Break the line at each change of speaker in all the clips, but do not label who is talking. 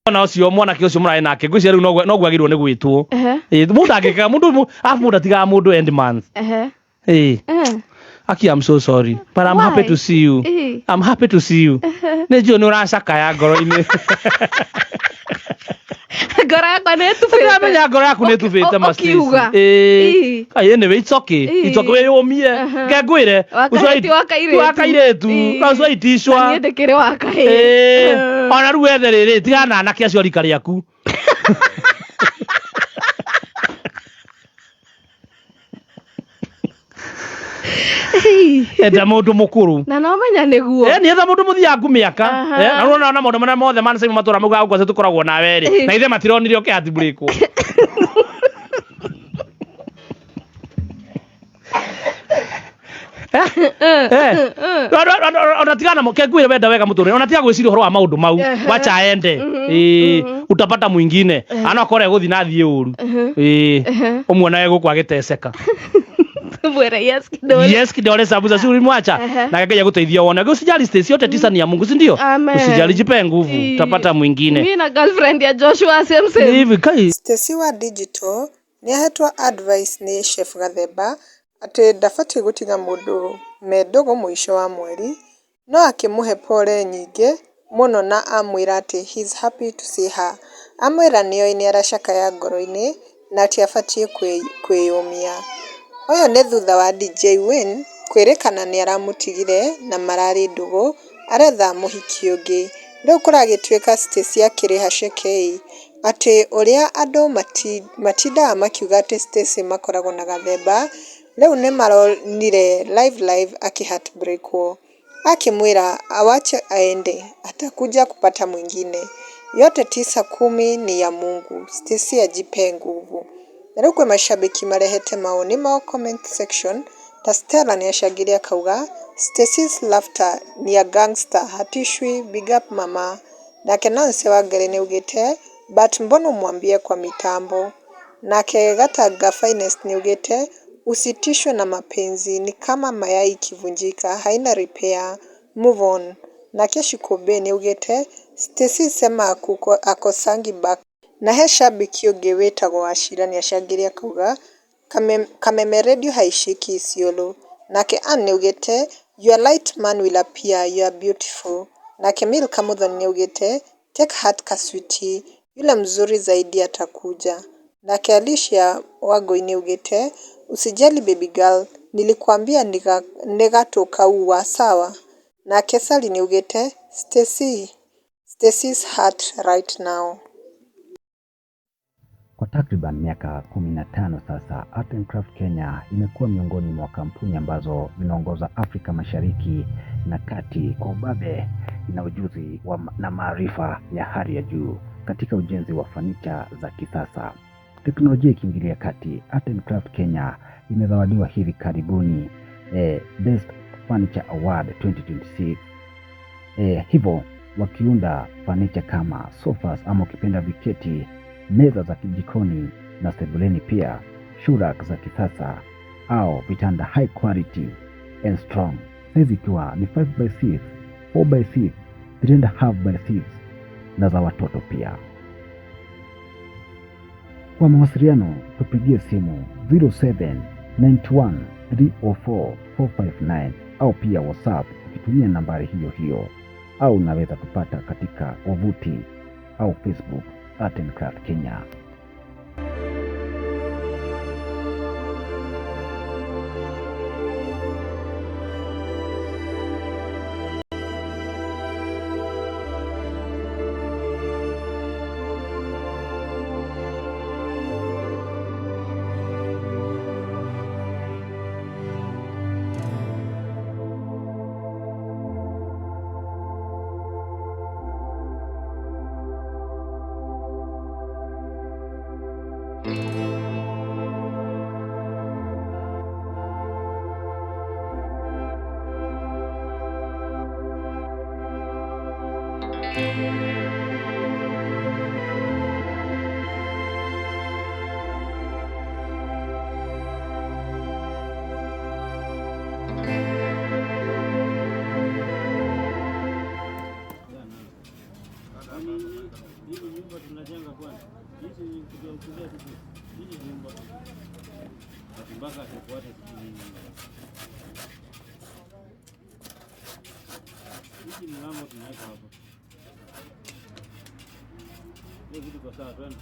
ona ucio mwana ke ucio murai nake ngwiciria riu no gwagirwo ni gwitwo mundu angika mundu atiga mundu end month Aki, I'm so sorry, but I'm happy to see you. I'm happy to see you. Nejo ni uracaka ya ngoro-ini.
Ngoro yakwa nĩ ĩtubĩte.
Ndamenya ngoro yaku nĩ ĩtubĩte Mastici. Anyway, it's okay. It's okay. We yomie. Ngengwire.
Wakati
wakairetu. Na ucwa itishwa.
Na niĩ ndĩkĩrĩ wa kahĩĩ.
Ona rĩu ethe rĩrĩ tigana na anake acio rika rĩaku. Enda mundu mukuru
na no menya niguo
ni etha mundu muthiangu miaka na rona na mundu mothe man sai matura muga gwa tukoragwo na weri na ithe matironire oke hati break ona tigana mo kegwire wenda wega muture ona tiga gwiciria horo wa maundu mau wacha ende utapata mwingine ana kore guthi na thie uru umwona yego kwa giteseka yes kidole sababu za suri mwacha na kageja kuteithia wona usijali Stacy yote tisa ni ya Mungu si ndio usijali jipe nguvu utapata mwingine
mimi na girlfriend ya Joshua same
hivi kai
Stacy wa digital ni ahetwa advice ni chef Gathemba ati ndafati gutiga mundu medogo mwisho wa mweri no akimuhe pole nyingi muno na amwira ati he's happy to see her amwira niyo ini arashaka ya ngoro-ini na ati afatie kwiyumia Oyo nĩ thutha wa DJ Win kwĩrĩkana nĩ aramutigire na marari ndugu aretha muhiki ũngĩ rĩu kũragĩtuĩka Stacy akĩrĩ hacekei atĩ ũrĩa andũ matindaga makiuga atĩ Stacy makoragwo na Gathemba rĩu nĩ maronire live akiheartbreakwo akimwĩra awache aende atakuja kupata mwingine yote 9-10 ni ya Mungu Stacy ajipe nguvu Rĩu kwĩ mashabiki marehete maoni mao comment section ta Stella ni ashagiria kauga Stacy's laughter ni a gangster hatishwi big up mama nake Nancy Wangari ni ugite but mbono mwambie kwa mitambo nake Gatanga Finest ni ugite usitishwe na mapenzi ni kama mayai kivunjika haina repair move on nake Shikobe ni ugite Stacy sema akosangi back na he shabiki ũngĩ wĩtagwo Wachira ni ashangiria kauga kameme radio haishiki Isiolo nake Anne ugite your light man will appear you are beautiful nake Milka Muthoni ni ugite take heart kaswiti yule mzuri zaidi atakuja nake Alicia Wangui ni ugite usijali baby girl nilikuambia negatoka uwa sawa nake Sally ni ugite Stacy's heart right now
Kwa takriban miaka 15 sasa, Art and Craft Kenya imekuwa miongoni mwa kampuni ambazo zinaongoza Afrika Mashariki na Kati kwa ubabe na ujuzi na maarifa ya hali ya juu katika ujenzi wa fanicha za kisasa. Teknolojia ikiingilia kati, Art and Craft Kenya imezawadiwa hivi karibuni Best Furniture Award 2026. Hivyo wakiunda fanicha kama sofas ama ukipenda viketi, meza za kijikoni na sebuleni pia, shurak za kisasa au vitanda high quality and strong. Size ikiwa ni 5x6, 4x6, 3.5x6 na za watoto pia. Kwa mawasiliano tupigie simu 0791304459 au pia WhatsApp ukitumia nambari hiyo hiyo, au unaweza kupata katika wavuti au Facebook Art and Craft Kenya.
wanajenga kwanza. Hizi kuja sisi. Hizi nyumba. Mpaka atafuata sisi. Hizi mlango tunaweka hapo. Hiyo kitu kwa sawa twende.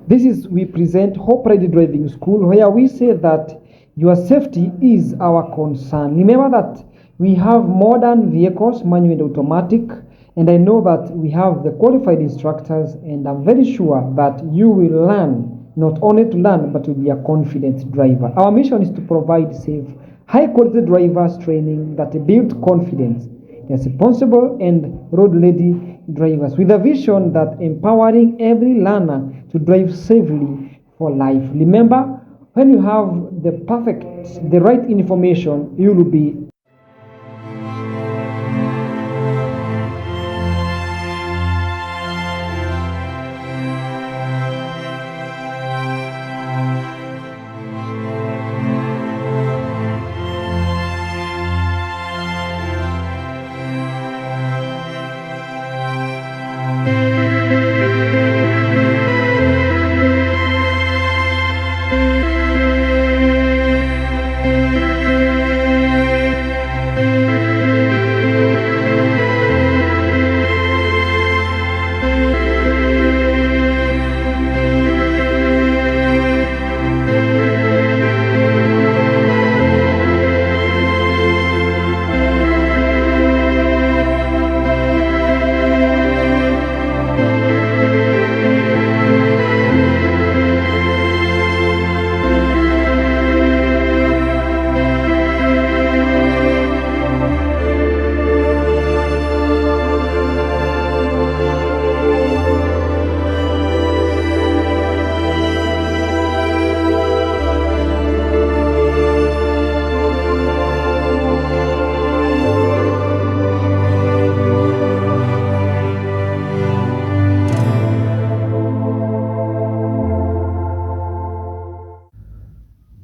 This is we present Hope Ready Driving School, where we say that your safety is our concern. Remember that we have modern vehicles, manual and automatic, and I know that we have the qualified instructors, and I'm very sure that you will learn, not only to learn, but to be a confident driver. Our mission is to provide safe, high-quality drivers training that build confidence, responsible and road-ready drivers, with a vision that empowering every learner to drive safely for life. Remember, when you have the right information, you will be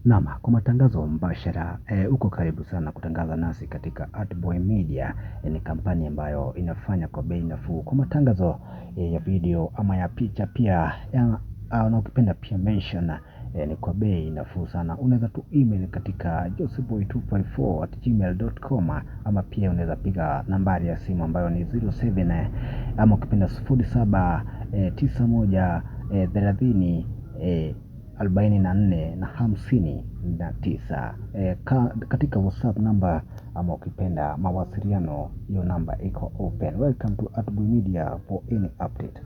Naam, kwa matangazo mbashara uko karibu sana kutangaza nasi katika Artboy Media. Ni kampani ambayo inafanya kwa bei nafuu kwa matangazo ya video ama ya picha pia na ukipenda pia mention ni kwa bei nafuu sana. Unaweza tu email katika joseboy254@gmail.com ama pia unaweza piga nambari ya simu ambayo ni 07 ama ukipenda 079130 44 na 59 katika WhatsApp namba ama ukipenda mawasiliano, hiyo namba iko open. Welcome to Artboy Media for any update.